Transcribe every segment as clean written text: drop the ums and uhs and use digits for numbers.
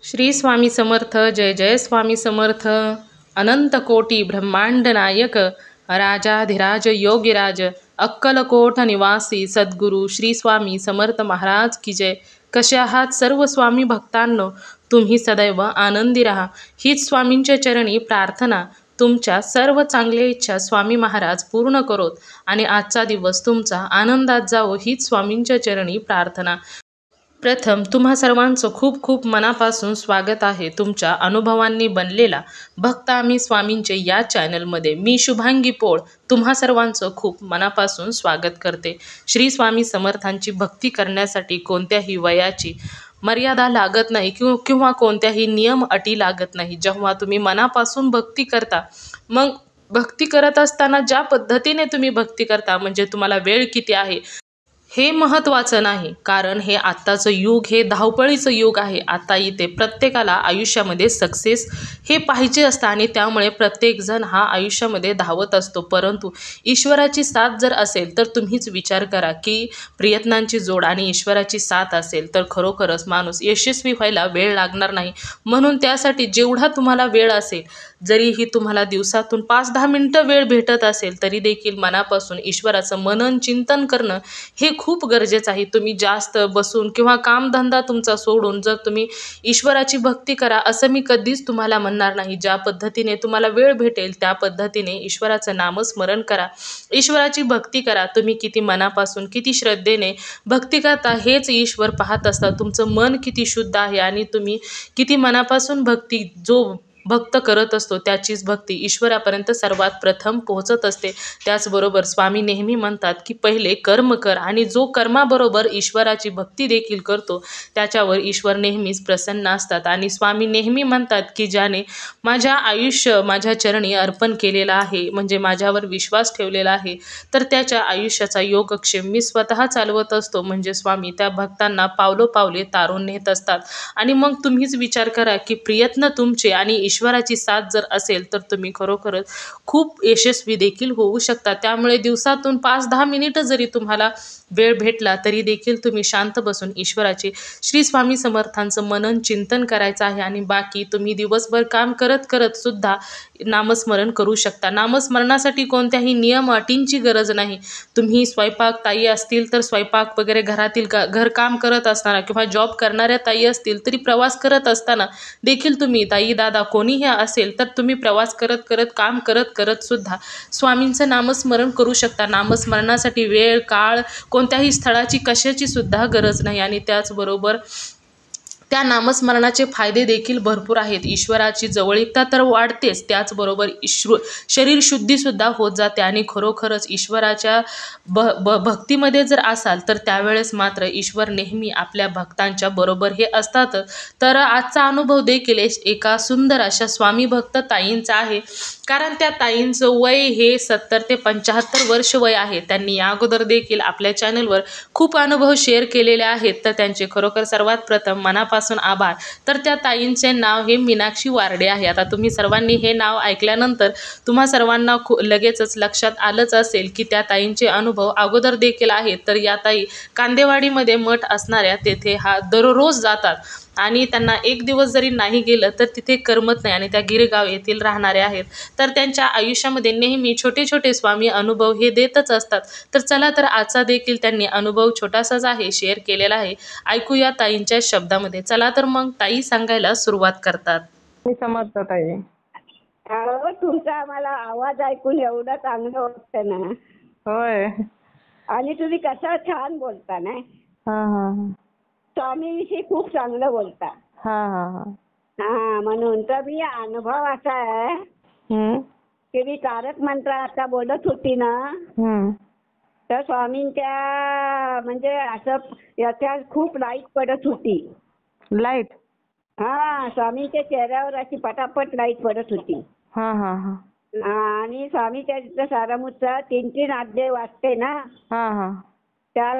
श्री स्वामी समर्थ. जय जय स्वामी समर्थ. अनंत कोटी ब्रह्मांड नायक राजाधिराज योगीराज अक्कलकोट निवासी सद्गुरू श्री स्वामी समर्थ महाराज की जय. कसे आहात सर्व स्वामी भक्तांनो? तुम्ही सदैव आनंदी राहा हीच स्वामींच्या चरणी प्रार्थना. तुमच्या सर्व चांगल्या इच्छा स्वामी महाराज पूर्ण करोत आणि आजचा दिवस तुमचा आनंदात जावो हीच स्वामींच्या चरणी प्रार्थना. प्रथम तुम्हा सर्वांचं खूप खूप मनापासून स्वागत आहे तुमच्या अनुभवांनी बनलेला भक्त आम्ही स्वामींचे या चॅनलमध्ये. मी शुभांगी पोळ तुम्हा सर्वांचं खूप मनापासून स्वागत करते. श्री स्वामी समर्थांची भक्ती करण्यासाठी कोणत्याही वयाची मर्यादा लागत नाही किंवा कोणत्याही नियम अटी लागत नाही. जेव्हा तुम्ही मनापासून भक्ती करता, मग भक्ती करत असताना ज्या पद्धतीने तुम्ही भक्ती करता, म्हणजे तुम्हाला वेळ किती आहे हे महत्त्वाचं नाही. कारण हे आत्ताचं युग हे धावपळीचं युग आहे. आता इथे प्रत्येकाला आयुष्यामध्ये सक्सेस हे पाहिजे असतं आणि त्यामुळे प्रत्येकजण हा आयुष्यामध्ये धावत असतो. परंतु ईश्वराची साथ जर असेल तर तुम्हीच विचार करा की प्रयत्नांची जोड आणि ईश्वराची साथ असेल तर खरोखरच माणूस यशस्वी व्हायला वेळ लागणार नाही. म्हणून त्यासाठी जेवढा तुम्हाला वेळ असेल, जरीही तुम्हाला दिवसातून 5-10 मिनटं वेळ भेटत असेल तरी देखील मनापासून ईश्वराचं मनन चिंतन करणं हे खूप गरजेचं आहे. तुम्ही जास्त बसून किंवा कामधंदा तुमचा सोडून जर तुम्ही ईश्वराची भक्ती करा असं मी कधीच तुम्हाला म्हणणार नाही. ज्या पद्धतीने तुम्हाला वेळ भेटेल त्या पद्धतीने ईश्वराचं नामस्मरण करा, ईश्वराची भक्ती करा. तुम्ही किती मनापासून किती श्रद्धेने भक्ती करता हेच ईश्वर पाहत असतात. तुमचं मन किती शुद्ध आहे आणि तुम्ही किती मनापासून भक्ती जो भक्त करत असतो त्याचीच भक्ती ईश्वरापर्यंत सर्वात प्रथम पोहोचत असते. त्याचबरोबर स्वामी नेहमी म्हणतात की पहिले कर्म कर आणि जो कर्माबरोबर ईश्वराची भक्ती देखील करतो त्याच्यावर ईश्वर नेहमीच प्रसन्न असतात. आणि स्वामी नेहमी म्हणतात की ज्याने माझ्या आयुष्य माझ्या चरणी अर्पण केलेलं आहे, म्हणजे माझ्यावर विश्वास ठेवलेला आहे, तर त्याच्या आयुष्याचा योगक्षेम मी स्वतः चालवत असतो. म्हणजे स्वामी त्या भक्तांना पावलोपावले तारून नेत असतात. आणि मग तुम्हीच विचार करा की प्रयत्न तुमचे आणि ईश्वराची साथ जर असेल तर तुम्ही खरोखरच खूप यशस्वी देखील होऊ शकता. त्यामुळे दिवसातून 5-10 मिनिटं जरी तुम्हाला वेळ भेटला तरी देखील तुम्ही शांत बसून ईश्वराचे श्री स्वामी समर्थांचं मनन चिंतन करायचं आहे. आणि बाकी तुम्ही दिवसभर काम करत करत सुद्धा नामस्मरण करू शकता. नामस्मरणासाठी कोणत्याही नियम अटींची गरज नाही. तुम्ही स्वयंपाक ताई असतील तर स्वयंपाक वगैरे घरातील घरकाम करत असताना किंवा जॉब करणाऱ्या ताई असतील तरी प्रवास करत असताना देखील तुम्ही ताई दादा कोणीही असेल तर तुम्ही प्रवास करत करत काम करत करत सुद्धा स्वामींचं नामस्मरण करू शकता. नामस्मरणासाठी वेळ काळ कोणत्याही स्थळाची कशाची सुद्धा गरज नाही. आणि त्याचबरोबर त्या नामस्मरणाचे फायदे देखील भरपूर आहेत. ईश्वराची जवळीकता तर वाढतेच, त्याचबरोबर शरीर शुद्धीसुद्धा होत जाते. आणि खरोखरच ईश्वराच्या भक्तीमध्ये जर असाल तर त्यावेळेस मात्र ईश्वर नेहमी आपल्या भक्तांच्या बरोबर हे असतात. तर आजचा अनुभव देखील एका सुंदर अशा स्वामी भक्त ताईंचा आहे. कारण त्या ताईंचं वय हे 70 ते 75 वर्ष वय आहे. त्यांनी या अगोदर देखील आपल्या चॅनलवर खूप अनुभव शेअर केलेले आहेत. तर त्यांचे खरोखर सर्वात प्रथम मनापासून आभार. तर त्या ताईंचे नाव हे मीनाक्षी वारडे आहे. आता तुम्ही सर्वांनी हे नाव ऐकल्यानंतर तुम्हा सर्वांना लगेचच लक्षात आलंच असेल की त्या ताईंचे अनुभव अगोदर देखील आहेत. तर या ताई कांदेवाडीमध्ये मठ असणाऱ्या तेथे दररोज जातात आणि त्यांना एक दिवस जरी नाही गेलं तर तिथे करमत नाही आणि त्या गिरगाव येथील राहणारे आहेत. तर त्यांच्या आयुष्यामध्ये नेहमी छोटे छोटे स्वामी अनुभव हे देतच असतात. तर चला तर आजचा देखील त्यांनी अनुभव छोटासाच आहे शेअर केलेला आहे, ऐकूया ताईंच्या शब्दामध्ये. चला तर मग ताई सांगायला सुरुवात करतात. मी समर्थ ताई. अहो, तुमचा आम्हाला आवाज ऐकून एवढं चांगलं वाटतं ना. होय. आणि तुम्ही कसं छान बोलता ना. हा हा स्वामीविषयी खूप चांगलं बोलता. हा हा हा हा, म्हणून तर मी अनुभव असा आहे हम्म की मी तारक मंत्र आता बोलत होती ना, हम्म तर स्वामींच्या म्हणजे असं याच्या खूप लाईट पडत होती. लाईट. हा, स्वामींच्या चेहऱ्यावर अशी पटापट लाईट पडत होती. हा हा हा आणि स्वामीच्या तिथं सारामृतचा 3-3 अध्याय वाचते ना, हा हा त्या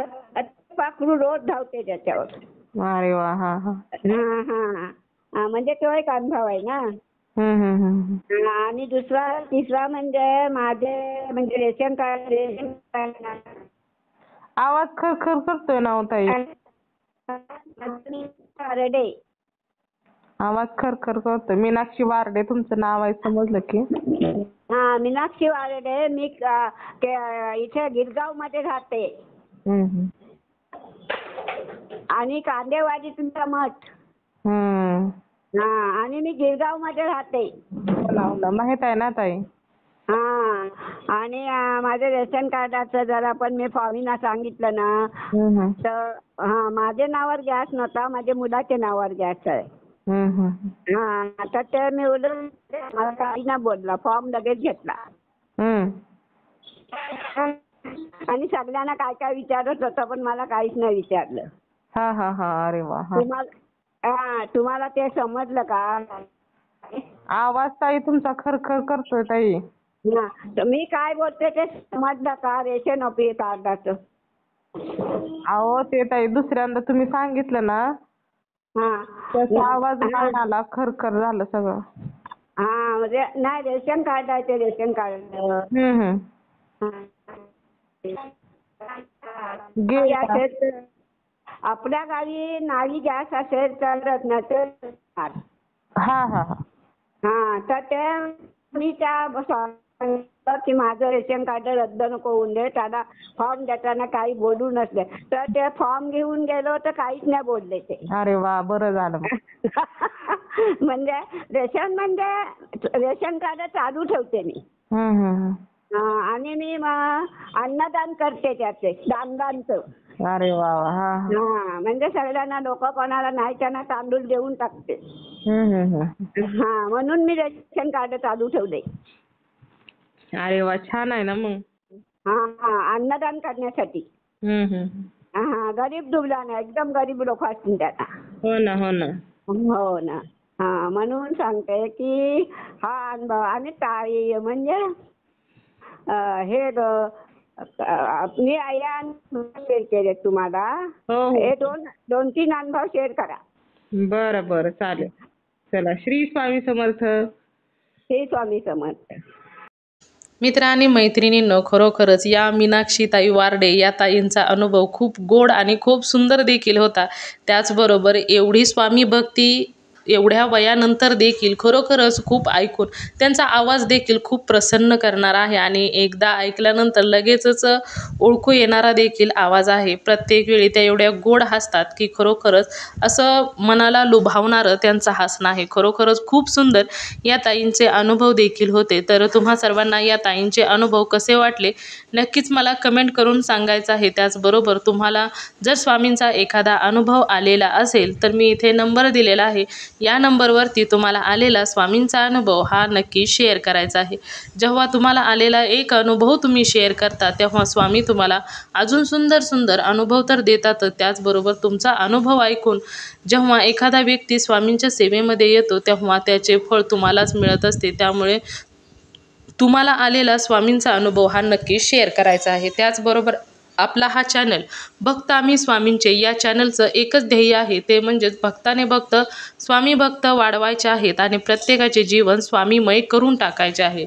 पाखरू रोज धावते त्याच्यावर. अरे वा. हा हा हा हा हा, म्हणजे तो एक अनुभव आहे ना. आणि तिसरा म्हणजे माझे म्हणजे रेशन कार्ड आवाज खरखर करतोय ना हो ताई. रेडे. आवाज खरखर करतो. मीनाक्षी वार्डे तुमचं नाव आहे समजलं की. हा, मीनाक्षी वार्डे. मी इथे गिरगाव मध्ये राहते. हम्म. आणि कांदेवाडी तुमचा मठ. हम्म. हा, आणि मी गिरगाव मध्ये राहते. माहित आहे ना ताई. हा, आणि माझं रेशन कार्डाचं जरा पण मी फॉर्मीना सांगितलं ना, तर हा, माझ्या नावावर गॅस नव्हता, माझ्या मुलाच्या नावावर गॅस आहे. हा, तर ते मी मला काही ना बोलला, फॉर्म लगेच घेतला. आणि सगळ्यांना काय काय विचारत होतं, पण मला काहीच नाही विचारलं. हा हा हा. अरे वा. तुम्हाला ते समजलं का? आवाज ताई तुमचा खरखर करतोय ताई. मी काय बोलते ते समजलं का? रेशन ऑफिस कार्डाचं. अहो ते ताई दुसऱ्यांदा तुम्ही सांगितलं ना, त्याचा आवाज आला, खरखर झालं सगळं. हा, म्हणजे नाही, रेशन कार्ड आहे ते, रेशन कार्ड. आपल्या गावी नाही गॅस असेल तर नसेल. हा हा हा, तर ते मी की माझं रेशन कार्ड रद्द नको होऊन दे, त्याला फॉर्म देताना काही बोलू नसले, तर ते फॉर्म घेऊन गेलो तर काहीच नाही बोलले ते. अरे वा, बरं झालं. म्हणजे रेशन कार्ड चालू ठेवते मी. आणि मी अन्नदान करते त्याचे, दानदानचं. अरे वा. हा, म्हणजे सगळ्यांना, लोक कोणाला नाही त्यांना तांदूळ देऊन टाकते. हा, म्हणून मी रेशन कार्ड चालू ठेवले. अरे वा, छान आहे ना मग. हा, अन्नदान करण्यासाठी. हा, गरीब दुबळा एकदम गरीब लोक असतील त्यांना. हो ना, हो ना. हो ना. हा, म्हणून सांगते की हा अनुभव. आणि ताई म्हणजे हे मी या शेअर केले तुम्हाला. हे 2-3 अनुभव शेअर करा. बरं बरं, चालेल. चला, श्री स्वामी समर्थ. श्री स्वामी समर्थ. मित्र आणि मैत्रिणींनो, खरोखरच या मीनाक्षीताई वार्डे या ताईंचा अनुभव खूप गोड आणि खूप सुंदर देखील होता. त्याचबरोबर एवढी स्वामी भक्ती एवढ्या वयानंतर देखील खरोखरच खूप ऐकून त्यांचा आवाज देखील खूप प्रसन्न करणार आहे आणि एकदा ऐकल्यानंतर लगेचच ओळखू येणारा देखील आवाज आहे. प्रत्येक वेळी त्या एवढ्या गोड हसतात की खरोखरच असं मनाला लुभावणारं त्यांचं हसणं आहे. खरोखरच खूप सुंदर या ताईंचे अनुभव देखील होते. तर तुम्हा सर्वांना या ताईंचे अनुभव कसे वाटले नक्कीच मला कमेंट करून सांगायचं आहे. त्याचबरोबर तुम्हाला जर स्वामींचा एखादा अनुभव आलेला असेल तर मी इथे नंबर दिलेला आहे. या नंबरवरती तुम्हाला आलेला स्वामींचा अनुभव हा नक्की शेअर करायचा आहे. जेव्हा तुम्हाला आलेला एक अनुभव तुम्ही शेअर करता तेव्हा स्वामी तुम्हाला अजून सुंदर सुंदर अनुभव तर देतातच. त्याचबरोबर तुमचा अनुभव ऐकून जेव्हा एखादा व्यक्ती स्वामींच्या सेवेमध्ये येतो तेव्हा त्याचे फळ तुम्हालाच मिळत असते. त्यामुळे तुम्हाला आलेला स्वामींचा अनुभव हा नक्की शेअर करायचा आहे. त्याचबरोबर आपला हा चॅनल भक्त आम्ही स्वामींचे या चॅनलचं एकच ध्येय आहे, ते म्हणजेच भक्ताने भक्त स्वामी भक्त वाढवायचे आहेत आणि प्रत्येकाचे जीवन स्वामीमय करून टाकायचे आहे.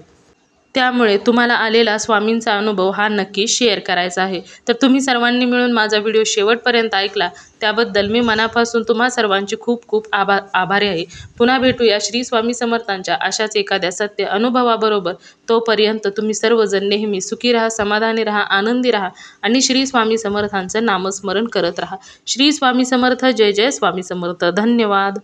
त्यामुळे तुम्हाला आलेला स्वामींचा अनुभव हा नक्की शेअर करायचा आहे. तर तुम्ही सर्वांनी मिळून माझा व्हिडिओ शेवटपर्यंत ऐकला त्याबद्दल मी मनापासून तुम्हा सर्वांची खूप खूप आभारी आहे. पुन्हा भेटूया श्री स्वामी समर्थांच्या अशाच एखाद्या सत्य अनुभवाबरोबर. तोपर्यंत तुम्ही सर्वजण नेहमी सुखी राहा, समाधानी राहा, आनंदी राहा आणि श्री स्वामी समर्थांचं नामस्मरण करत राहा. श्री स्वामी समर्थ. जय जय स्वामी समर्थ. धन्यवाद.